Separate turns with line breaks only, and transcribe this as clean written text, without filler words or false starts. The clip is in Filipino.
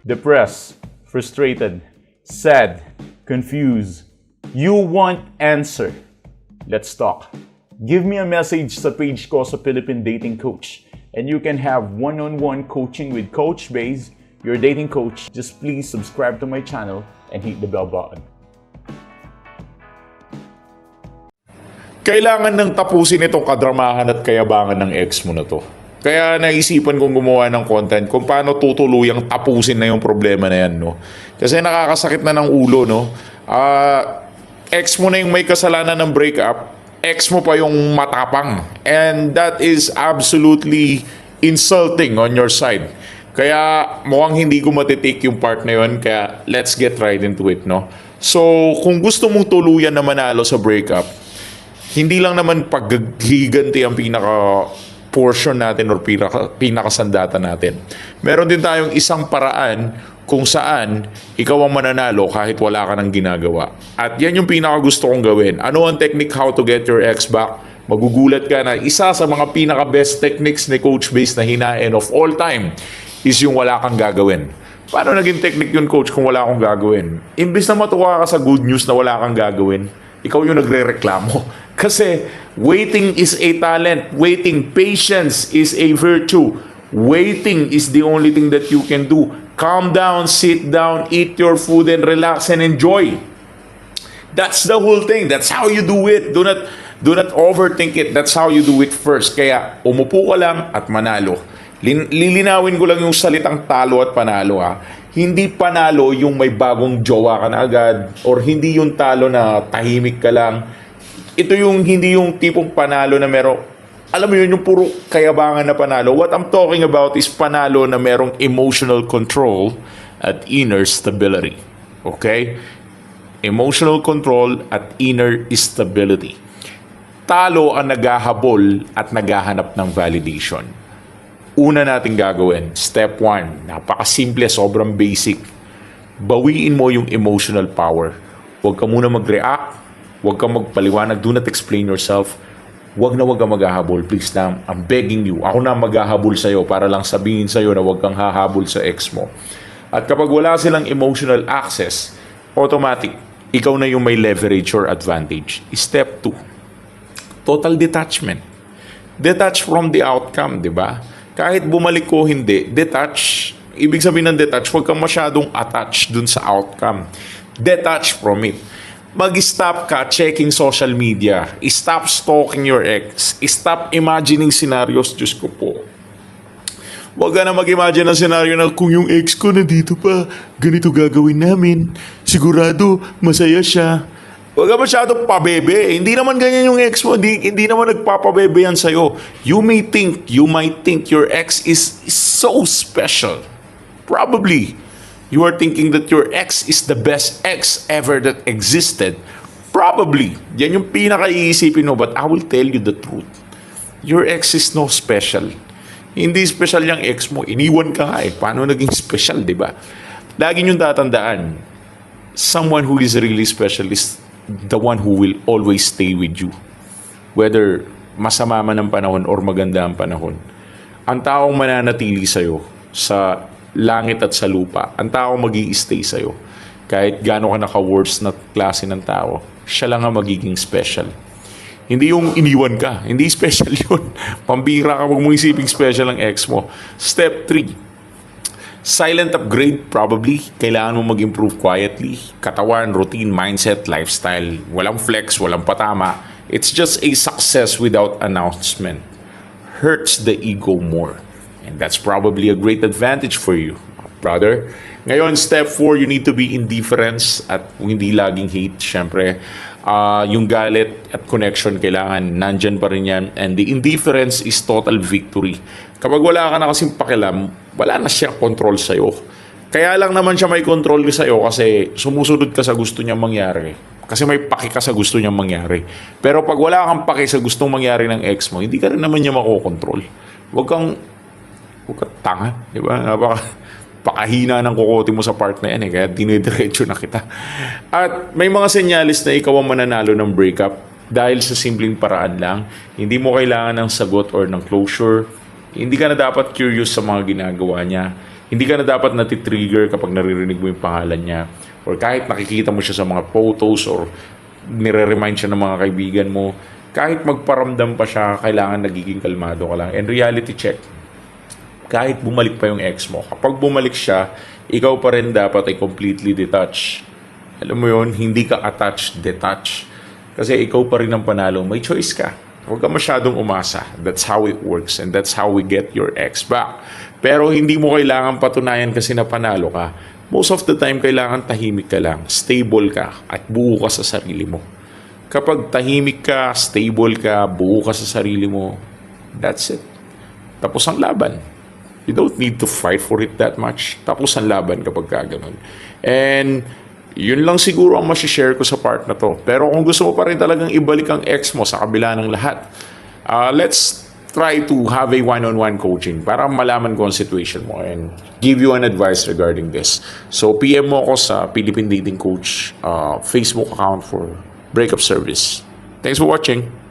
depressed, frustrated, sad, confused. You want answer. Let's talk. Give me a message sa page ko sa Philippine Dating Coach and you can have one-on-one coaching with Coach Baze, your dating coach. Just please subscribe to my channel and hit the bell button.
Kailangan nang tapusin itong kadramahan at kayabangan ng ex mo na to. Kaya naisipan kong gumawa ng content kung paano tutuluyang tapusin na yung problema na yan, no? Kasi nakakasakit na ng ulo, no? Ex mo na yung may kasalanan ng breakup, ex mo pa yung matapang. And that is absolutely insulting on your side. Kaya mukhang hindi ko matitake yung part na yun, kaya let's get right into it, no? So, kung gusto mong tuluyan na manalo sa breakup, hindi lang naman paghiganti ang pinaka-portion natin or pinakasandata natin. Meron din tayong isang paraan kung saan ikaw ang mananalo kahit wala ka ng ginagawa. At yan yung pinaka-gusto kong gawin. Ano ang technique how to get your ex back? Magugulat ka na isa sa mga pinaka-best techniques ni Coach Baze na hinain of all time is yung wala kang gagawin. Paano naging technique yun, Coach, kung wala akong gagawin? Imbis na matuwa ka sa good news na wala kang gagawin, ikaw yung nagre-reklamo. Kasi waiting is a talent. Waiting, patience is a virtue. Waiting is the only thing that you can do. Calm down, sit down, eat your food, and relax and enjoy. That's the whole thing. That's how you do it. Do not overthink it. That's how you do it first. Kaya umupo ka lang at manalo. Lilinawin ko lang yung salitang talo at panalo, ha. Hindi panalo yung may bagong jowa ka na agad or hindi yung talo na tahimik ka lang. Ito yung hindi yung tipong panalo na meron, alam mo yun, yung puro kayabangan na panalo. What I'm talking about is panalo na merong emotional control at inner stability. Okay? Emotional control at inner stability. Talo ang naghahabol at naghahanap ng validation. Una nating gagawin, step 1, napakasimple, sobrang basic. Bawiin mo yung emotional power. Huwag ka muna mag-react, huwag kang magpaliwanag, do not explain yourself. Huwag kang maghahabol, please lang. I'm begging you, ako na maghahabol sa'yo para lang sabihin sa'yo na huwag kang hahabol sa ex mo. At kapag wala silang emotional access, automatic, ikaw na yung may leverage or advantage. Step 2, total detachment. Detach from the outcome, di ba? Kahit bumalik ko hindi, detach. Ibig sabihin ng detach, huwag kang masyadong attached dun sa outcome. Detach from it. Mag-stop ka checking social media. Stop stalking your ex. Stop imagining scenarios. Diyos ko po. Huwag ka na mag-imagine ng scenario na kung yung ex ko nandito pa, ganito gagawin namin. Sigurado, masaya siya. Huwag ka masyadong pabebe. Hindi naman ganyan yung ex mo. Hindi naman nagpapabebe yan sa'yo. You might think your ex is so special. Probably. You are thinking that your ex is the best ex ever that existed. Probably. Yan yung pinaka-iisipin mo. But I will tell you the truth. Your ex is no special. Hindi special yung ex mo. Iniwan ka nga eh. Paano naging special, di ba? Lagi niyong tatandaan, someone who is really special is the one who will always stay with you. Whether masama man ang panahon or maganda ang panahon. Ang taong mananatili sa'yo sa langit at sa lupa, ang taong mag-i-stay sa'yo, kahit gaano ka naka-worst na klase ng tao, siya lang ang magiging special. Hindi yung iniwan ka. Hindi special yun. Pambira ka, wag mo isiping special ang ex mo. Step 3. Silent upgrade, probably. Kailangan mo mag-improve quietly. Katawan, routine, mindset, lifestyle. Walang flex, walang patama. It's just a success without announcement. Hurts the ego more. And that's probably a great advantage for you, brother. Ngayon, step 4, you need to be indifference at hindi laging hate. Siyempre, yung galit at connection, kailangan nandyan pa rin yan. And the indifference is total victory. Kapag wala ka na kasing pakialam, wala na siya control sa'yo. Kaya lang naman siya may control sa'yo kasi sumusunod ka sa gusto niyang mangyari. Kasi may paki ka sa gusto niyang mangyari. Pero pag wala kang paki sa gustong mangyari ng ex mo, hindi ka rin naman niya makokontrol. Huwag kang tanga, di ba? Pakahina ng kukote mo sa part na yan eh, kaya dinidiretso na kita. At may mga senyalis na ikaw ang mananalo ng breakup dahil sa simpleng paraan lang. Hindi mo kailangan ng sagot or ng closure. Hindi ka na dapat curious sa mga ginagawa niya. Hindi ka na dapat natitrigger kapag naririnig mo yung pangalan niya or kahit nakikita mo siya sa mga photos or nire-remind siya ng mga kaibigan mo. Kahit magparamdam pa siya, kailangan nagiging kalmado ka lang. And reality check, kahit bumalik pa yung ex mo, kapag bumalik siya, ikaw pa rin dapat ay completely detached. Alam mo yun, hindi ka attached, detached. Kasi ikaw pa rin ang panalo, may choice ka. Huwag ka masyadong umasa. That's how it works and that's how we get your ex back. Pero hindi mo kailangan patunayan kasi na panalo ka. Most of the time, kailangan tahimik ka lang, stable ka, at buo ka sa sarili mo. Kapag tahimik ka, stable ka, buo ka sa sarili mo, that's it. Tapos ang laban. You don't need to fight for it that much. Tapos ang laban kapag gano'n. And yun lang siguro ang masishare ko sa part na to. Pero kung gusto mo pa rin talagang ibalik ang ex mo sa kabila ng lahat, let's try to have a one-on-one coaching para malaman ko ang situation mo and give you an advice regarding this. So, PM mo ako sa Philippine Dating Coach Facebook account for breakup service. Thanks for watching.